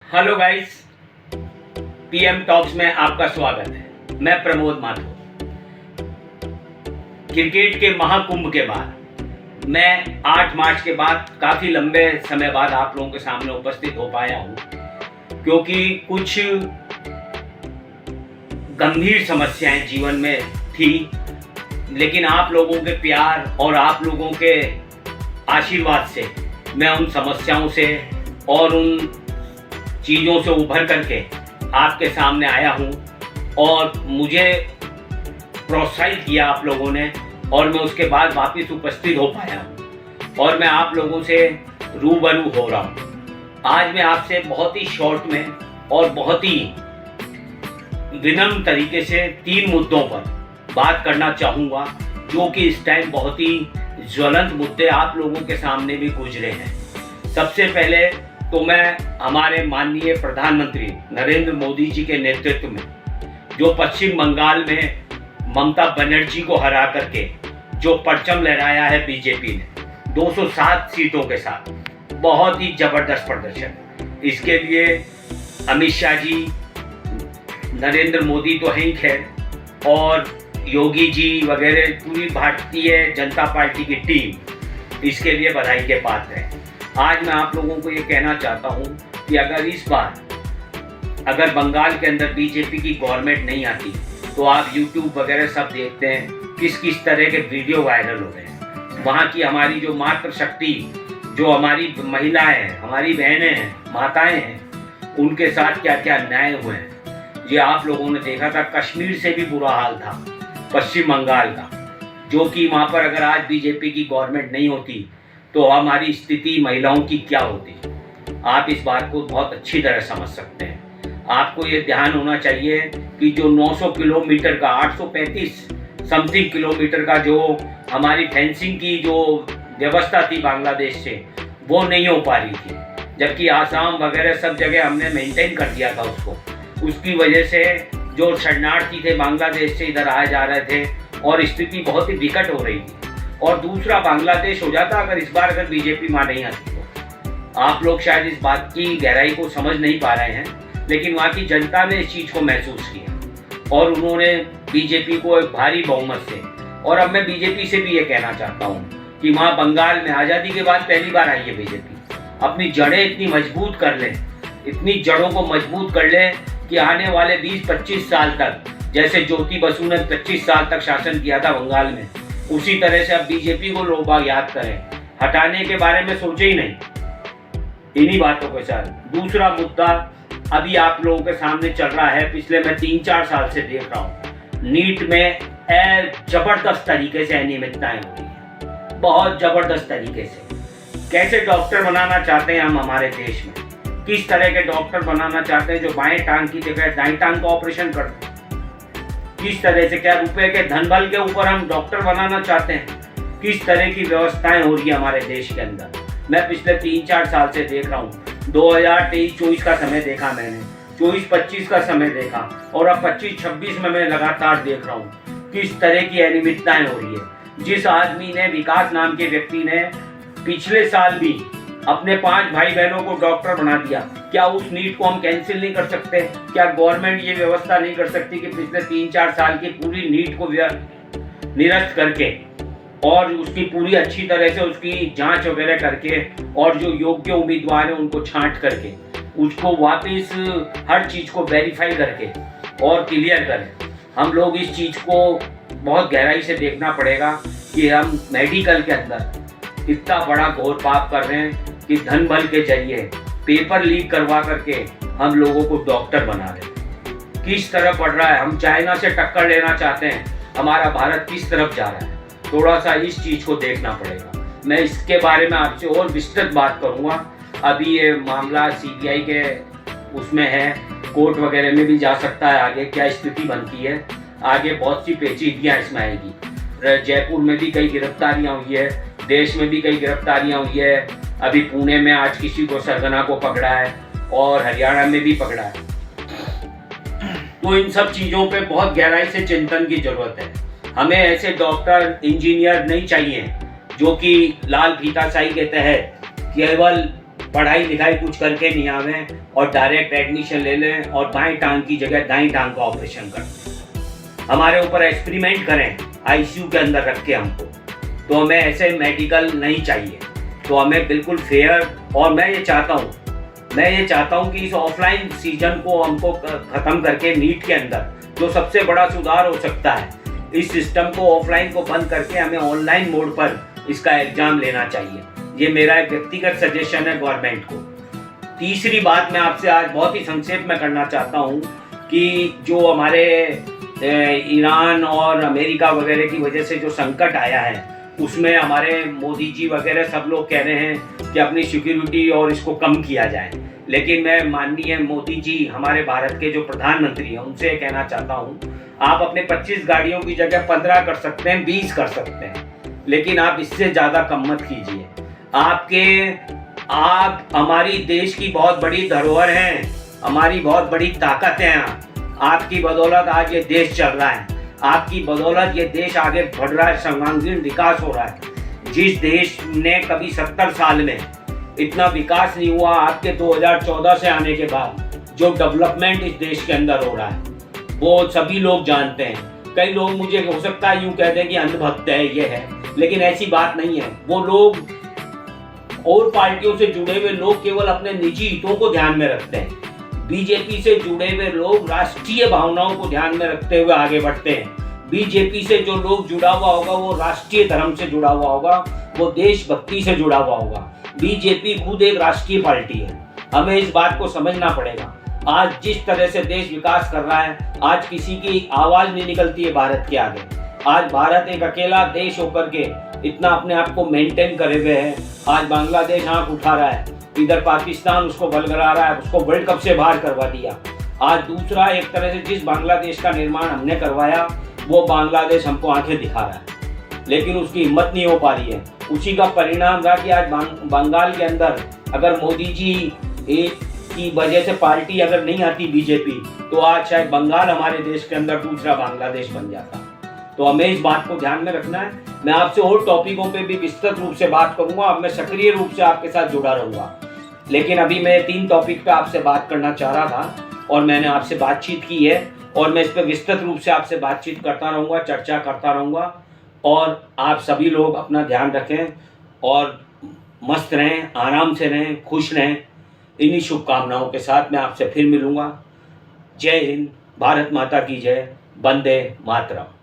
Hello guys, PM talks में आपका स्वागत है। मैं प्रमोद माथुर। क्रिकेट के महाकुंभ के बाद मैं 8 मार्च के बाद काफ़ी लंबे समय बाद आप लोगों के सामने उपस्थित हो पाया हूँ, क्योंकि कुछ गंभीर समस्याएं जीवन में थी, लेकिन आप लोगों के प्यार और आप लोगों के आशीर्वाद से मैं उन समस्याओं से और उन चीज़ों से उभर करके आपके सामने आया हूँ और मुझे प्रोत्साहित किया आप लोगों ने, और मैं उसके बाद वापस उपस्थित हो पाया हूँ और मैं आप लोगों से रूबरू हो रहा हूँ। आज मैं आपसे बहुत ही शॉर्ट में और बहुत ही विनम्र तरीके से 3 मुद्दों पर बात करना चाहूँगा, जो कि इस टाइम बहुत ही ज्वलंत मुद्दे आप लोगों के सामने भी गुजरे हैं। सबसे पहले तो मैं हमारे माननीय प्रधानमंत्री नरेंद्र मोदी जी के नेतृत्व में जो पश्चिम बंगाल में ममता बनर्जी को हरा करके जो परचम लहराया है बीजेपी ने 207 सीटों के साथ, बहुत ही जबरदस्त प्रदर्शन। इसके लिए अमित शाह जी, नरेंद्र मोदी तो हैं ही खैर, और योगी जी वगैरह पूरी भारतीय जनता पार्टी की टीम इसके लिए बधाई के पात्र है। आज मैं आप लोगों को ये कहना चाहता हूँ कि अगर इस बार बंगाल के अंदर बीजेपी की गवर्नमेंट नहीं आती, तो आप यूट्यूब वगैरह सब देखते हैं किस किस तरह के वीडियो वायरल हो रहे हैं। वहाँ की हमारी जो मातृशक्ति, जो हमारी महिलाएं हैं, हमारी बहनें हैं, माताएं हैं, उनके साथ क्या क्या अन्याय हुए हैं, ये आप लोगों ने देखा था। कश्मीर से भी बुरा हाल था पश्चिम बंगाल का, जो कि वहाँ पर अगर आज बीजेपी की गवर्नमेंट नहीं होती तो हमारी स्थिति महिलाओं की क्या होती। आप इस बात को बहुत अच्छी तरह समझ सकते हैं। आपको ये ध्यान होना चाहिए कि जो 900 किलोमीटर का 835 समथिंग किलोमीटर का जो हमारी फेंसिंग की जो व्यवस्था थी बांग्लादेश से, वो नहीं हो पा रही थी, जबकि आसाम वगैरह सब जगह हमने मेंटेन कर दिया था उसको। उसकी वजह से जो शरणार्थी थे बांग्लादेश से इधर आए जा रहे थे और स्थिति बहुत ही विकट हो रही थी। और दूसरा बांग्लादेश हो जाता अगर बीजेपी वहाँ नहीं आती तो। आप लोग शायद इस बात की गहराई को समझ नहीं पा रहे हैं, लेकिन वहाँ की जनता ने इस चीज़ को महसूस किया और उन्होंने बीजेपी को एक भारी बहुमत से, और अब मैं बीजेपी से भी ये कहना चाहता हूँ कि वहाँ बंगाल में आज़ादी के बाद पहली बार आई है बीजेपी, अपनी जड़ें इतनी मजबूत कर लें, इतनी जड़ों को मजबूत कर लें कि आने वाले 20-25 साल तक, जैसे ज्योति बसु ने 25 साल तक शासन किया था बंगाल में, उसी तरह से अब बीजेपी को लोग याद करें। हटाने के बारे में सोचे ही नहीं। इन्हीं बातों के साथ दूसरा मुद्दा अभी आप लोगों के सामने चल रहा है, पिछले मैं 3-4 साल से देख रहा हूँ। नीट में जबरदस्त तरीके से अनियमितताएं हो रही है, बहुत जबरदस्त तरीके से। कैसे डॉक्टर बनाना चाहते हैं हम हमारे देश में, किस तरह के डॉक्टर बनाना चाहते हैं जो बाएं टांग की जगह दाएं टांग का ऑपरेशन करते हैं, किस तरह से, क्या रुपए के धनबल के ऊपर हम डॉक्टर बनाना चाहते हैं, किस तरह की व्यवस्थाएं हो रही है हमारे देश के अंदर। मैं पिछले 3-4 साल से देख रहा हूँ। 2023-24 का समय देखा मैंने, 24-25 का समय देखा, और अब 25-26 में मैं लगातार देख रहा हूँ किस तरह की अनियमितताएं हो रही है। जिस आदमी ने, विकास नाम के व्यक्ति ने पिछले साल भी अपने 5 भाई बहनों को डॉक्टर बना दिया, क्या उस नीट को हम कैंसिल नहीं कर सकते? क्या गवर्नमेंट ये व्यवस्था नहीं कर सकती कि पिछले 3-4 साल की पूरी नीट को निरस्त करके और उसकी पूरी अच्छी तरह से उसकी जांच वगैरह करके, और जो योग्य उम्मीदवार हैं उनको छांट करके उसको वापस हर चीज़ को वेरीफाई करके और क्लियर करें। हम लोग इस चीज़ को बहुत गहराई से देखना पड़ेगा कि हम मेडिकल के अंदर इतना बड़ा घोर पाप कर रहे हैं कि धन बल के जरिए पेपर लीक करवा करके हम लोगों को डॉक्टर बना रहे हैं। किस तरफ बढ़ रहा है, हम चाइना से टक्कर लेना चाहते हैं, हमारा भारत किस तरफ जा रहा है, थोड़ा सा इस चीज़ को देखना पड़ेगा। मैं इसके बारे में आपसे और विस्तृत बात करूंगा। अभी ये मामला सीबीआई के उसमें है, कोर्ट वगैरह में भी जा सकता है, आगे क्या स्थिति बनती है, आगे बहुत सी पेचीदगियाँ इसमें आएगी। जयपुर में भी कई गिरफ्तारियाँ हुई है, देश में भी कई गिरफ्तारियाँ हुई है। अभी पुणे में आज किसी को, सरगना को पकड़ा है, और हरियाणा में भी पकड़ा है। तो इन सब चीज़ों पे बहुत गहराई से चिंतन की जरूरत है। हमें ऐसे डॉक्टर, इंजीनियर नहीं चाहिए जो कि लाल फीताशाही के तहत केवल पढ़ाई लिखाई कुछ करके नहीं आवे और डायरेक्ट एडमिशन ले लें और बाएं टांग की जगह दाएं टांग का ऑपरेशन कर दें। हमारे ऊपर एक्सपेरिमेंट करें आईसीयू के अंदर रख के हमको, तो हमें ऐसे मेडिकल नहीं चाहिए। तो हमें बिल्कुल फेयर, और मैं ये चाहता हूँ कि इस ऑफलाइन सीजन को हमको ख़त्म करके नीट के अंदर जो सबसे बड़ा सुधार हो सकता है, इस सिस्टम को ऑफलाइन को बंद करके हमें ऑनलाइन मोड पर इसका एग्ज़ाम लेना चाहिए। ये मेरा एक व्यक्तिगत सजेशन है गवर्नमेंट को। तीसरी बात मैं आपसे आज बहुत ही संक्षेप में करना चाहता हूँ कि जो हमारे ईरान और अमेरिका वगैरह की वजह से जो संकट आया है, उसमें हमारे मोदी जी वगैरह सब लोग कह रहे हैं कि अपनी सिक्योरिटी और इसको कम किया जाए। लेकिन मैं माननीय मोदी जी, हमारे भारत के जो प्रधानमंत्री हैं, उनसे कहना चाहता हूँ, आप अपने 25 गाड़ियों की जगह 15 कर सकते हैं, 20 कर सकते हैं, लेकिन आप इससे ज़्यादा कम मत कीजिए। आप हमारी देश की बहुत बड़ी धरोहर हैं, हमारी बहुत बड़ी ताकत है। आपकी बदौलत आज ये देश चल रहा है, आपकी बदौलत ये देश आगे बढ़ रहा है, सर्वांगीण विकास हो रहा है। जिस देश ने कभी 70 साल में इतना विकास नहीं हुआ, आपके 2014 से आने के बाद जो डेवलपमेंट इस देश के अंदर हो रहा है, वो सभी लोग जानते हैं। कई लोग मुझे हो सकता है यूँ कह दें कि अंधभक्त है, ये है, लेकिन ऐसी बात नहीं है। वो लोग और पार्टियों से जुड़े हुए लोग केवल अपने निजी हितों को ध्यान में रखते हैं। बीजेपी से जुड़े हुए लोग राष्ट्रीय भावनाओं को ध्यान में रखते हुए आगे बढ़ते हैं। बीजेपी से जो लोग जुड़ा हुआ होगा वो राष्ट्रीय धर्म से जुड़ा हुआ होगा, वो देशभक्ति से जुड़ा हुआ होगा। बीजेपी खुद एक राष्ट्रीय पार्टी है, हमें इस बात को समझना पड़ेगा। आज जिस तरह से देश विकास कर रहा है, आज किसी की आवाज नहीं निकलती है भारत के आगे। आज भारत एक अकेला देश होकर के इतना अपने आप को मेंटेन करे हुए है। आज बांग्लादेश आंख उठा रहा है, इधर पाकिस्तान उसको बलगरा रहा है, उसको वर्ल्ड कप से बाहर करवा दिया। आज दूसरा, एक तरह से जिस बांग्लादेश का निर्माण हमने करवाया, वो बांग्लादेश हमको आंखें दिखा रहा है, लेकिन उसकी हिम्मत नहीं हो पा रही है। उसी का परिणाम रहा कि आज बंगाल के अंदर अगर मोदी जी की वजह से पार्टी अगर नहीं आती बीजेपी, तो आज शायद बंगाल हमारे देश के अंदर दूसरा बांग्लादेश बन जाता। तो हमें इस बात को ध्यान में रखना है। मैं आपसे और टॉपिकों पे भी विस्तृत रूप से बात करूंगा, अब मैं सक्रिय रूप से आपके साथ जुड़ा रहूंगा। लेकिन अभी मैं 3 टॉपिक पे आपसे बात करना चाह रहा था और मैंने आपसे बातचीत की है, और मैं इस पर विस्तृत रूप से आपसे बातचीत करता रहूँगा, चर्चा करता रहूँगा। और आप सभी लोग अपना ध्यान रखें और मस्त रहें, आराम से रहें, खुश रहें। इन्हीं शुभकामनाओं के साथ मैं आपसे फिर मिलूँगा। जय हिंद, भारत माता की जय, वंदे मातरम।